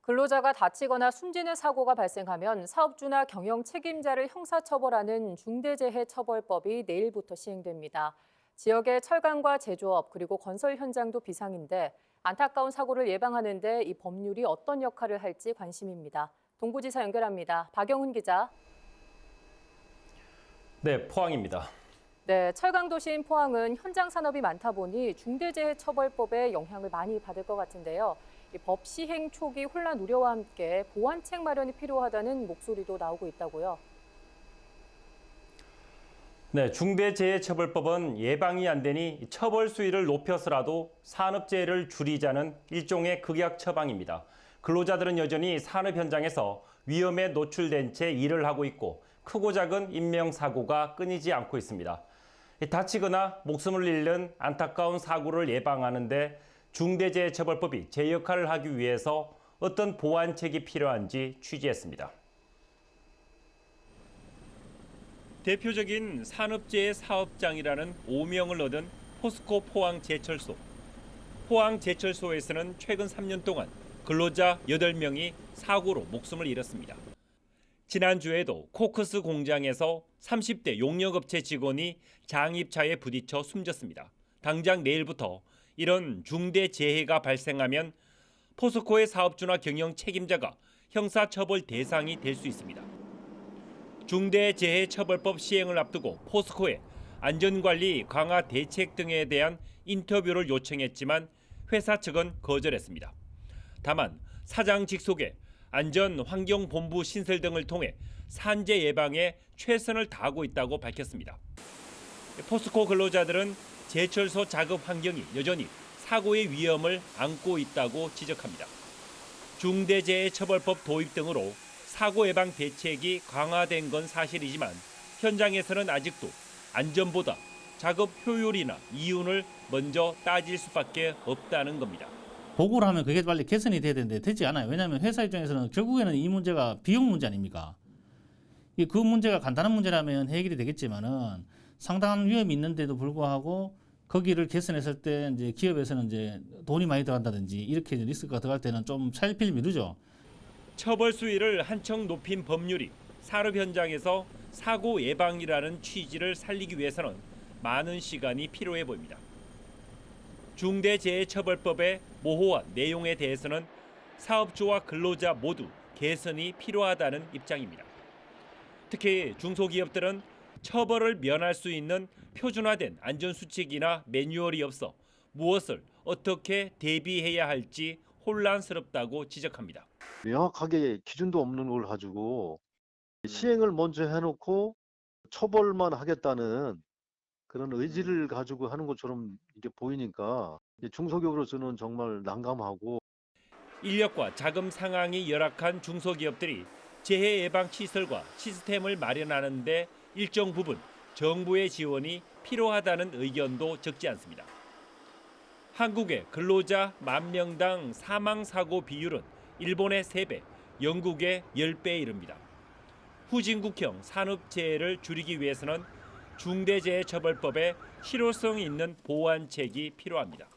근로자가 다치거나 숨지는 사고가 발생하면 사업주나 경영 책임자를 형사처벌하는 중대재해처벌법이 내일부터 시행됩니다. 지역의 철강과 제조업 그리고 건설 현장도 비상인데 안타까운 사고를 예방하는 데 이 법률이 어떤 역할을 할지 관심입니다. 동부지사 연결합니다. 박영훈 기자. 네, 포항입니다. 네, 철강 도시인 포항은 현장 산업이 많다 보니 중대재해처벌법의 영향을 많이 받을 것 같은데요. 이 법 시행 초기 혼란 우려와 함께 보완책 마련이 필요하다는 목소리도 나오고 있다고요. 네, 중대재해처벌법은 예방이 안 되니 처벌 수위를 높여서라도 산업재해를 줄이자는 일종의 극약 처방입니다. 근로자들은 여전히 산업 현장에서 위험에 노출된 채 일을 하고 있고 크고 작은 인명사고가 끊이지 않고 있습니다. 다치거나 목숨을 잃는 안타까운 사고를 예방하는 데 중대재해처벌법이 제 역할을 하기 위해서 어떤 보완책이 필요한지 취재했습니다. 대표적인 산업재해 사업장이라는 오명을 얻은 포스코 포항제철소. 포항제철소에서는 최근 3년 동안 근로자 8명이 사고로 목숨을 잃었습니다. 지난주에도 코크스 공장에서 30대 용역업체 직원이 장입차에 부딪혀 숨졌습니다. 당장 내일부터 이런 중대재해가 발생하면 포스코의 사업주나 경영 책임자가 형사처벌 대상이 될 수 있습니다. 중대재해처벌법 시행을 앞두고 포스코에 안전관리 강화 대책 등에 대한 인터뷰를 요청했지만 회사 측은 거절했습니다. 다만 사장 직속에 안전환경본부 신설 등을 통해 산재 예방에 최선을 다하고 있다고 밝혔습니다. 포스코 근로자들은 제철소 작업 환경이 여전히 사고의 위험을 안고 있다고 지적합니다. 중대재해처벌법 도입 등으로 사고 예방 대책이 강화된 건 사실이지만 현장에서는 아직도 안전보다 작업 효율이나 이윤을 먼저 따질 수밖에 없다는 겁니다. 보고를 하면 그게 빨리 개선이 돼야 되는데 되지 않아요. 왜냐하면 회사 입장에서는 결국에는 이 문제가 비용 문제 아닙니까? 그 문제가 간단한 문제라면 해결이 되겠지만은 상당한 위험이 있는데도 불구하고 거기를 개선했을 때 이제 기업에서는 이제 돈이 많이 들어간다든지 이렇게 리스크가 들어갈 때는 좀 차일피일 미루죠. 처벌 수위를 한층 높인 법률이 산업 현장에서 사고 예방이라는 취지를 살리기 위해서는 많은 시간이 필요해 보입니다. 중대재해처벌법의 모호한 내용에 대해서는 사업주와 근로자 모두 개선이 필요하다는 입장입니다. 특히 중소기업들은 처벌을 면할 수 있는 표준화된 안전수칙이나 매뉴얼이 없어 무엇을 어떻게 대비해야 할지 혼란스럽다고 지적합니다. 명확하게 기준도 없는 걸 가지고 시행을 먼저 해놓고 처벌만 하겠다는 그런 의지를 가지고 하는 것처럼 이게 보이니까 중소기업으로서는 정말 난감하고 인력과 자금 상황이 열악한 중소기업들이 재해 예방 시설과 시스템을 마련하는 데 일정 부분 정부의 지원이 필요하다는 의견도 적지 않습니다. 한국의 근로자 10,000명당 사망사고 비율은 일본의 3배, 영국의 10배에 이릅니다. 후진국형 산업재해를 줄이기 위해서는 중대재해처벌법에 실효성 있는 보완책이 필요합니다.